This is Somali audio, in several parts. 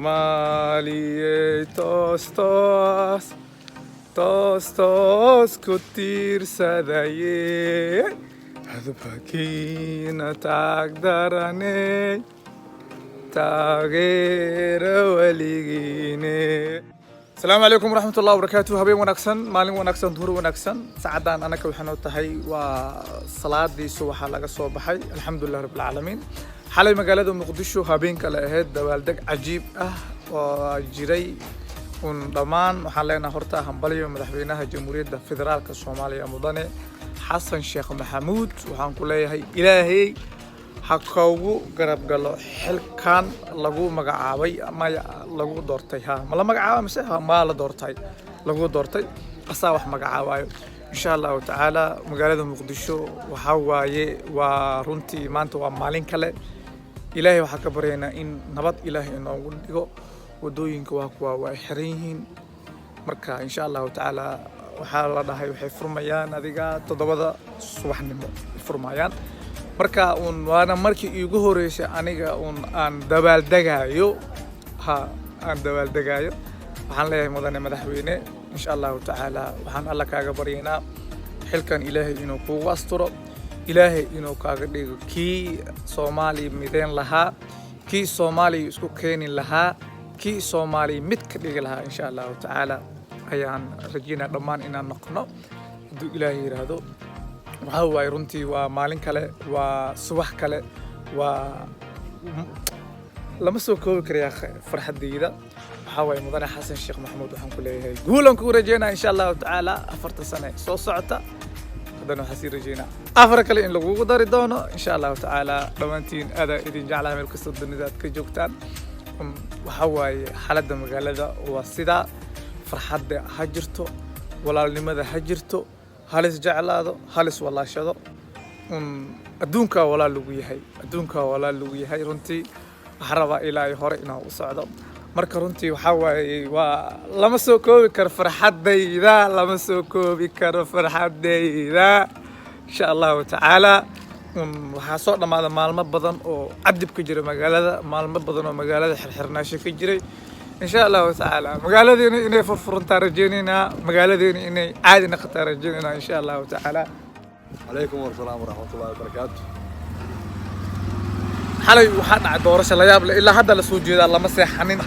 Soomaaliyey toos toos toos toos ku tiirsadayey hadbakiina taagdaraney taageera weligiine. Asalaamu calaykum waraxmatullahi wabarakaatuh. Habeen wanaagsan, maalin wanaagsan, duhur wanaagsan. Saacadaan anaka waxaan tahay waa salaadii subaxa laga soo baxay. Alxamdulillahi rabbil caalamiin. xalay magaalada Muqdisho habeen kale ahayd dabaaldeg cajiib ah oo jiray dhammaan waxaan leenahay horta hambaliyo madaxweynaha Jamhuuriyadda Federaalka Soomaaliya mudane Xasan Sheekh Maxamuud. waxaan ku leeyahay ilaahay ha koogu garab galo xilkan lagu magacaabay ama lagu doortay ma la magacaabay mise ma la doortay lagu doortay asaa wax magacaabayo insha Allah taala. magaalada Muqdisho waxa waaye waa runtii maanta waa maalin kale. ilaahay waxa ka baryaynaa in nabad ilaahay inoogu dhigo. wadooyinka waa kuwa way xiran yihiin marka insha Allah taala waxa la dhahay waxay furmayaan adiga 7 subaxnimo furmayaan. marka waana markii iigu horeysay aniga aan dabaaldegaayo waxaan leeyahay mudane madaxweyne insha Allah taala waxaan alla kaaga baryaynaa xilkan ilaahay inuu kugu asturo, ilaahay inuu kaaga dhigo kii Soomaali mideen lahaa, kii Soomaali isku keeni lahaa, kii Soomaali mid ka dhigi lahaa insha Allah taala ayaan rajaynaa dhammaan inaan noqono hadduu ilaahay yiraahdo. waxa waay runtii waa maalin kale, waa subax kale, waa lama soo koobi karayaa farxadeyda. waxa waay mudane Xasan Sheekh Maxamuud waxaan ku leeyahay guulan ku rajaynaa insha Allah taala 4 sano soo socota. haddana waxaan sii rajaynaa 4 kale in lagu dari doono insha Allah taala. dhammaantiin aada idin jeclahay meel kasta dunida aad ka joogtaan. waxa waaye xaaladda magaalada waa sidaa, farxadda ha jirto, walaalnimada ha jirto, halis jeclaado, halis walaashado. adduunka walaal lagu yahay runtii waxaan rabaa ilaahay hore inaan u socdo. marka runtii waxa waaye waa lama soo koobi karo farxadeyda insha Allah taala. waxaa soo dhamaada maalmo badan oo cadib ka jira magaalada, maalmo badan oo magaalada xirxirnaasho ka jiray. insha Allah taala magaaladeena inay furfurantaa rajaynayna, magaaladeena inay caadi noqotaa rajaynayna insha Allah taala. عليكم والسلام ورحمة الله وبركاته. xalay waxaa dhacay doorasho la yaab leh ilaa hadda la soo jeedaa lama seexanin.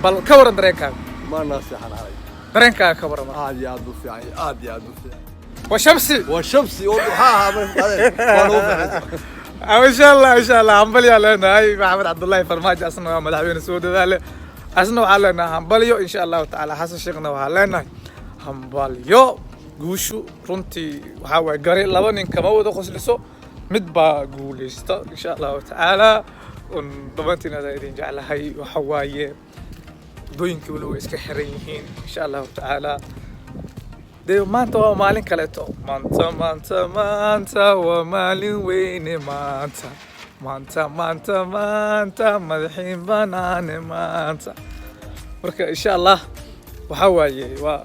bal ka waran dareenkaaga. ما نصيحة علي. dareenkaaga ka waran. عادي عاد يعني عادي عاد وشمسي والشمسي وضحاها ان شاء الله همبليو لنا هاي محمد عبد الله فرماجة اصلا مدحوين سعود ذاله اصلا وعلينا همبليو ان شاء الله تعالى. حسن شيخنا وعلينا همبليو guushu runtii waxa way gari laba nin kama wada qosliso mid baa guuleysta insha Allah taala. dhammaantiin aad idin jeclahay. waxa waaye dooyinka wali way iska xiran yihiin insha Allah taala. dee maanta waa maalin kaleeto, maanta waa maalin weyne, maanta madaxiin banaane maanta. marka insha Allah waxa waaye waa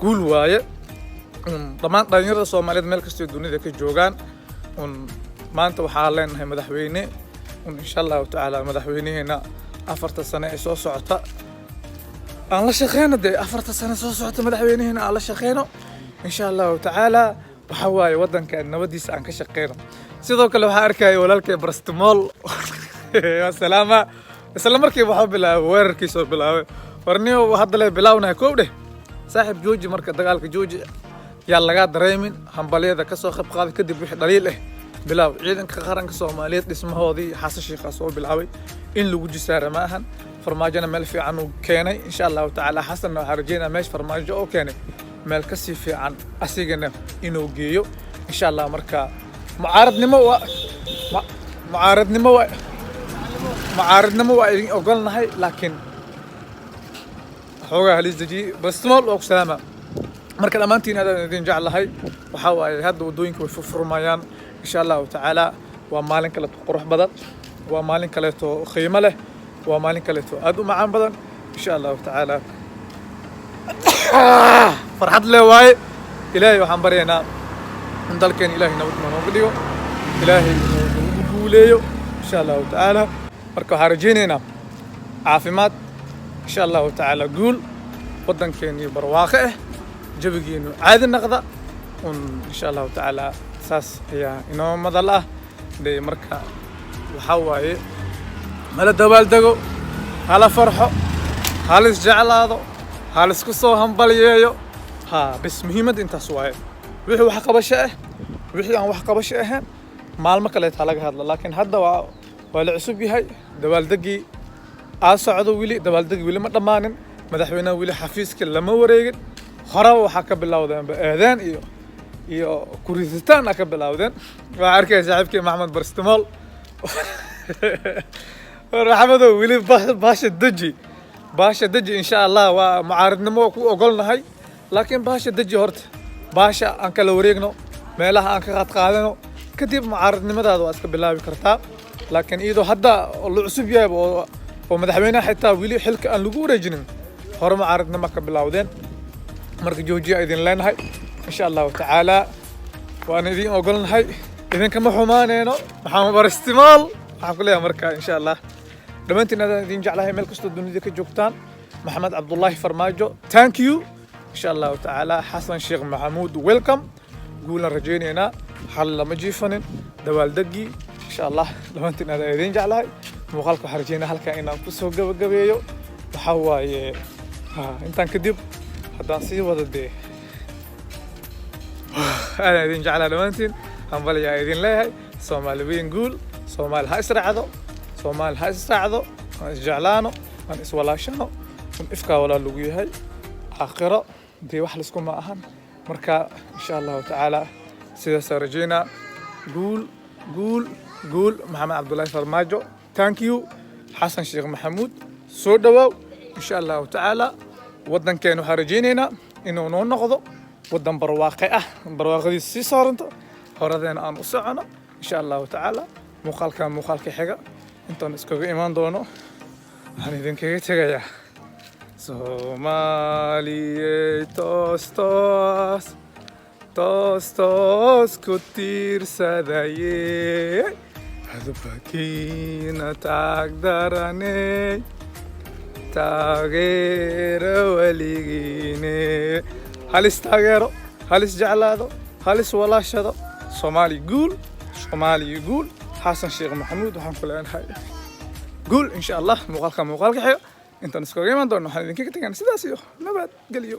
guul waaye. dhammaan dhalinyarada Soomaaliyeed meel kastoo dunida ka joogaan maanta waxaa leenahay madaxweyne insha Allah taala. madaxweynaheena 4 sano ee soo socota aan la shaqeyno. dee 4 sano soo socota madaxweynaheena aan la shaqeyno insha Allah taala. waxa waaye wadanka nabadiisa aan ka shaqeyno. sidoo kale waxaa arkaya walaalkay Brastimool salaama isla markiiba waxa bilaabay weerarkiisa bilaabay warniyo hadda la bilaawnahay koob dheh saaxiib jooji. marka dagaalka jooji yaa laga dareemin, hambaliyada ka soo qayb qaaday kadib wixii dhaliil ah bilaaw. ciidanka qaranka Soomaaliyeed dhismahoodii Xasan Sheekh soo bilaabay in lagu jisaaro ma ahan. farmaajana meel fiican uu keenay insha Allah taala. xasan waxa rajaynaa meesh farmaajo oo keenay meel ka sii fiican asigana inuu geeyo insha Allah. marka mucaaradnimo waa idin ogolnahay laakiin xoogaa halis daji Brastimool oo salaama. marka dhammaantiin aad idin jeclahay. waxa waaye hadda wadooyinka way furmayaan insha Allah taala. waa maalin kale qurux badan, waa maalin kale qiimo leh, waa maalin kale aad u macaan badan insha Allah taala. farxad leh waaye. ilaahay waxaan baryaynaa in dalkeen ilaahay nabad noogu dhigo, ilaahay inuu guuleeyo insha Allah taala. marka waxaan rajaynaynaa caafimaad إن شاء الله تعالى قول ودن كيني برواقع جبجينو عادي نقضى وإن شاء الله تعالى أساس هي إنه مضله دي مركا وحواي ملا دبال دقو هلا فرحو هالس جعلاضو هالس كسو همبلييو ها بس مهمة انت سواي وحي wax qabasho ah wixii aan wax qabasho ahayn maalmo kale taa laga hadla laakiin hadda waa la cusub yahay dabaaldegii aan socdo wili dabaaldegi wili ma dhamaanin madaxweynaha wili xafiiska lama wareegin hore waxa ka bilowdeen eedaan iyo kuritaan ka bilowdeen waa arkay saaxiibkii maxamed barstimool raxmado wili baasha daji insha Allah waa mucaaradnimo ku ogolnahay laakiin baasha daji horta baasha aan kala wareegno meelaha aan ka qaadano kadib mucaaradnimadaada waa iska bilaabi kartaa laakiin iyadoo hadda la cusub yahay oo madaxweynaha xitaa wili xilka aan lagu wareejinin hore mucaaradnimo ka bilowdeen marka joojiya idin leenahay insha Allah taala waan idin ogolnahay idinkama xumaaneyno maxamed barstimaal waxaan ku leeyahay marka insha Allah dhamaantiin aad idin jeclahay meel kasta dunida ka joogtaan maxamed cabdullaahi farmaajo thank you insha Allah taala xasan sheekh maxamuud welcome قولنا رجينا حل لما جيفنن دوال دقي إن شاء الله لو أنت نادى يدين جعلها مقالك حرجينا هلك إن أنفسه جبيو وحواي ها أنت كدب حتى نصير وضد ده أنا يدين جعلها لو أنت هم بلي يدين لها سومال بينقول سومال هاي سرعة سومال هاي سرعة جعلانه من إسولاشانه من إفكا ولا لقيه هاي آخرة دي وحلسكم معهن مركا إن شاء الله تعالى سيدا سارجينا قول محمد عبد الله فرماجو ثانك يو حسن شيخ محمود سودوا إن شاء الله تعالى ودن كانوا خارجيننا إنه نقضوا ودن برواقع دي سي صارنت هردين أن أسعنا إن شاء الله تعالى مقالك حاجة أنتم اسكو إيمان دونو هنيدين كي تجايا Somali tostos kutir sadaye hadbakina tagdarane tagero waligine halis tagero halis jaclado halis walashado Somali gul Hasan Sheikh Mahmoud waxaan ku leenahay gul insha Allah muuqaalka xigay inta isku iman doono waxaan idinkaga tagay sidaas iyo nabad galiyo